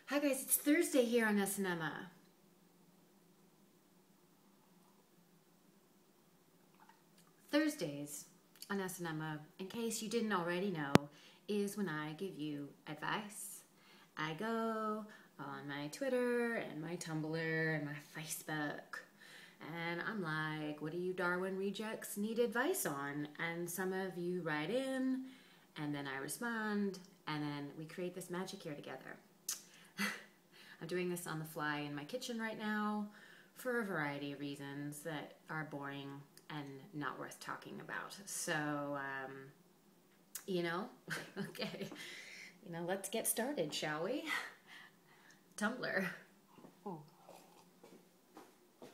Hi guys, it's Thursday here on SNMA. Thursdays on SNMA, in case you didn't already know, is when I give you advice. I go on my Twitter and my Tumblr and my Facebook, and I'm like, what do you Darwin rejects need advice on? And some of you write in, and then I respond, and then we create this magic here together. I'm doing this on the fly in my kitchen right now for a variety of reasons that are boring and not worth talking about. So, okay, let's get started, shall we? Tumblr. Oh.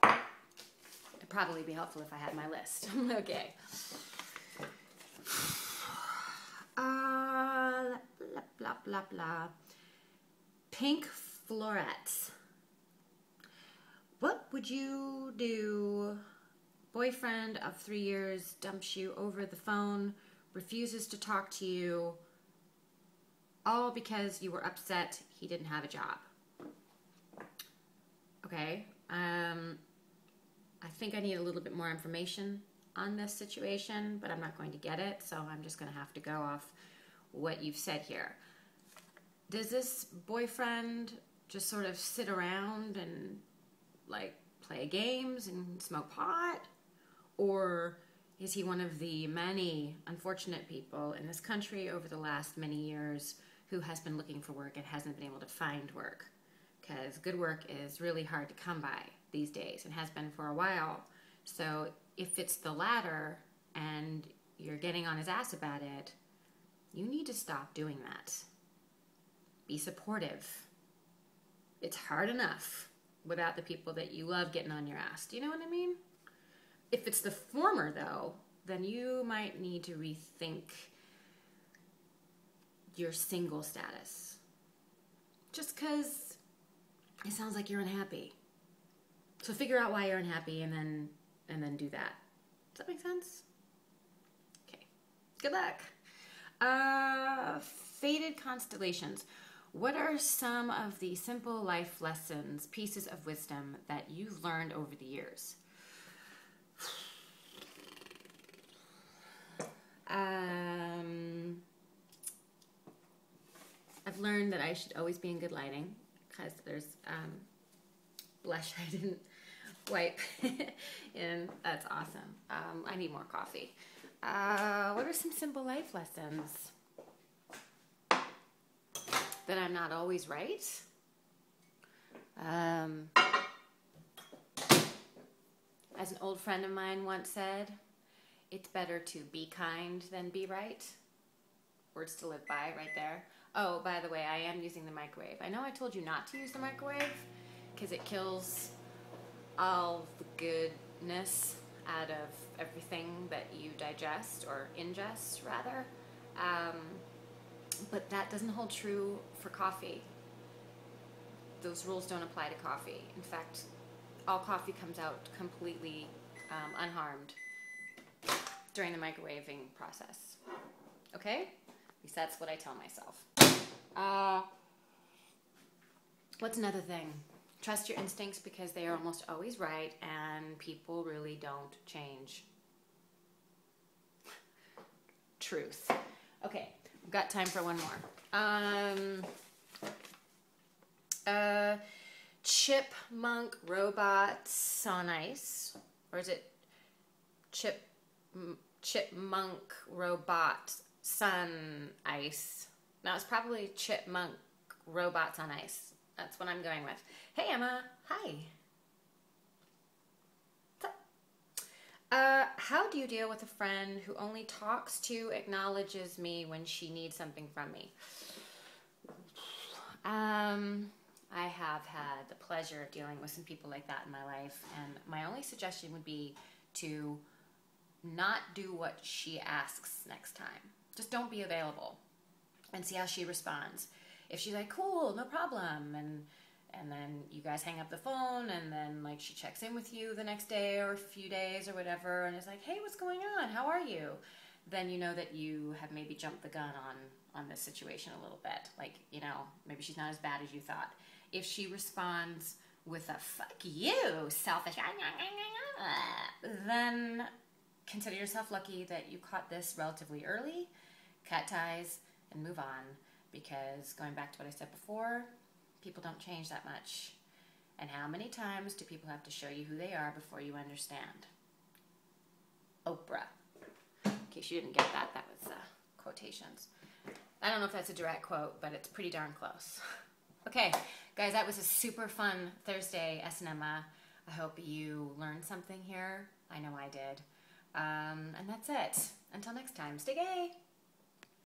It'd probably be helpful if I had my list. Okay. Blah, blah, blah, blah. Pink florets. What would you do? Boyfriend of 3 years dumps you over the phone, refuses to talk to you, all because you were upset he didn't have a job. Okay, I think I need a little bit more information on this situation, but I'm not going to get it, so I'm just going to have to go off what you've said here. Does this boyfriend just sort of sit around and play games and smoke pot? Or is he one of the many unfortunate people in this country over the last many years who has been looking for work and hasn't been able to find work? Because good work is really hard to come by these days and has been for a while. So if it's the latter and you're getting on his ass about it, you need to stop doing that. Be supportive. It's hard enough without the people that you love getting on your ass. Do you know what I mean? If it's the former, though, then you might need to rethink your single status. Just because it sounds like you're unhappy. So figure out why you're unhappy and then do that. Does that make sense? Okay. Good luck. Faded constellations. What are some of the simple life lessons, pieces of wisdom that you've learned over the years? I've learned that I should always be in good lighting because there's blush I didn't wipe and that's awesome. I need more coffee. What are some simple life lessons? That I'm not always right. As an old friend of mine once said, it's better to be kind than be right. Words to live by right there. Oh, by the way, I am using the microwave. I know I told you not to use the microwave because it kills all the goodness out of everything that you digest or ingest, rather. But that doesn't hold true for coffee. Those rules don't apply to coffee. In fact, all coffee comes out completely unharmed during the microwaving process. Okay? At least that's what I tell myself. What's another thing? Trust your instincts because they are almost always right and people really don't change. Truth. Okay, I've got time for one more. Chipmunk robots on ice. Or is it chipmunk robot sun ice? No, it's probably chipmunk robots on ice. That's what I'm going with. Hey, Emma. Hi. What's up? How do you deal with a friend who only talks to, acknowledges me when she needs something from me? I have had the pleasure of dealing with some people like that in my life, and my only suggestion would be to not do what she asks next time. Just don't be available and see how she responds. If she's like, cool, no problem, and then you guys hang up the phone, and then she checks in with you the next day or a few days or whatever, and is like, hey, what's going on? How are you? Then you know that you have maybe jumped the gun on this situation a little bit. Like, you know, maybe she's not as bad as you thought. If she responds with a "fuck you, selfish," then consider yourself lucky that you caught this relatively early. Cut ties and move on, because going back to what I said before, people don't change that much. And how many times do people have to show you who they are before you understand? Oprah. In case you didn't get that, that was quotations. I don't know if that's a direct quote, but it's pretty darn close. Okay, guys, that was a super fun Thursday S&Emma. I hope you learned something here. I know I did. And that's it. Until next time, stay gay.